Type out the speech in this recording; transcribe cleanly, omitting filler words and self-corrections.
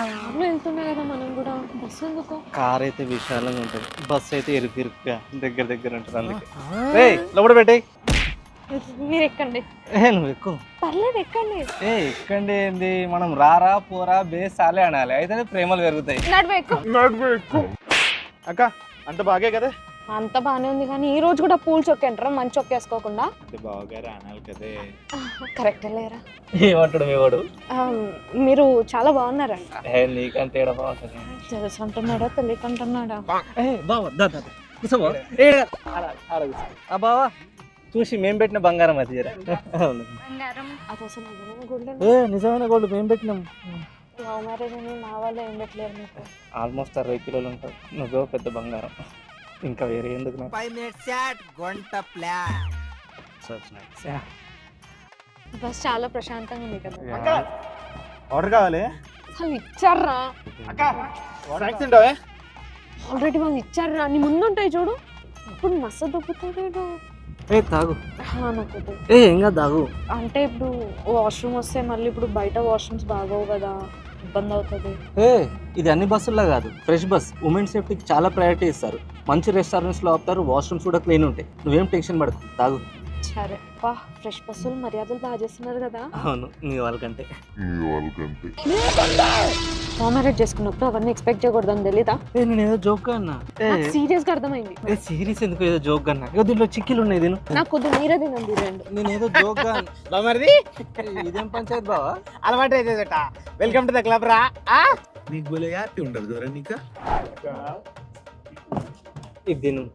కార్లో వెళ్తున్నాయి కదా మనం కూడా, బస్సు ఎందుకు? కార్ అయితే విశాలంగా ఉంటుంది, బస్సు అయితే ఇరుకుగా దగ్గర దగ్గర ఉంటుంది. అందుకే లోపల పెట్టే. మీరు ఎక్కండి. నువ్వు ఎక్కువ. పర్లేదు ఎక్కండి. ఎక్కండి ఏంది, మనం రారా పోరా బేసాలే అనాలి, అయితేనే ప్రేమలు పెరుగుతాయి. నడువే ఎక్కు. అక్క అంత బాగే కదా? అంత బానే ఉంది, కానీ ఈ రోజు కూడా పూల్ చొక్కంటారా, మంచి చొక్కేసుకోకుండా? బావగారు అనాలి కదే. కరెక్ట్ లేరా? ఏమంటాడు మీ వాడు? మీరు చాలా బాగున్నారంట. నీకంటే ఏడ బాగుంటుంది. తెలుసు అంటున్నాడా తెలియకంటున్నాడా? బావా చూసి మేము పెట్టిన బంగారం అది జర. అది అసలు గోల్డ్. నిజమైన గోల్డ్ మేము పెట్టినాం. లవ్ మ్యారేజ్ అని మా వాళ్ళు ఏం పెట్టలేరు మీకు. ఆల్మోస్ట్ 60 కిలోలు ఉంటుంది. నువ్వే పెద్ద బంగారం, ఇంకా వేరే ఎందుకు నాకు? బస్ చాలా ప్రశాంతంగా ఉంది కదా. ఆర్డర్ కావాలి అసలు ఇచ్చారా? ఆల్రెడీ వాళ్ళు ఇచ్చారా? నీ ముందు ఉంటాయి చూడు, ఇప్పుడు మస్తు దొబ్బుతాడు. తాగు. నాకు ఏం కాదు తాగు. అంటే ఇప్పుడు వాష్రూమ్ వస్తే మళ్ళీ ఇప్పుడు బయట వాష్రూమ్స్ బాగోవు కదా, ఇబ్బంది అవుతుంది. ఇది అన్ని బస్సుల్లో కాదు, ఫ్రెష్ బస్. ఉమెన్ సేఫ్టీకి చాలా ప్రయారిటీ ఇస్తారు. మంచి రెస్టారెంట్స్లో ఆపుతారు, వాష్రూమ్స్ కూడా క్లీన్ ఉంటాయి. నువ్వేం టెన్షన్ పడకు, తాగు. సరే పా. ఫ్రెష్ బస్సులు మర్యాదలు బాగా చేస్తున్నారు కదా. అవును, నీ వాళ్ళకంటే. లవ్ మ్యారేజ్ చేసుకున్నప్పుడు అవన్నీ ఎక్స్పెక్ట్ చేయకూడదని తెలీదా? నేను ఏదో జోక్ అన్నా. సీరియస్ గా అర్థమైంది. సీరియస్ ఎందుకు, ఏదో జోక్ అన్నా. ఇగో దీంట్లో చిక్కీలు ఉన్నాయి, దీని నాకు కొద్ది మీరే తినండి రెండు. నేను ఏదో జోక్ మరిది ఇదేం పంచాయత్ బావా? అలవాటు అయితే వెల్కమ్ టు ద క్లబ్ రా. నీకు బోలే హ్యాపీ ఉండదు దూరం నీకు. ఇది తిను.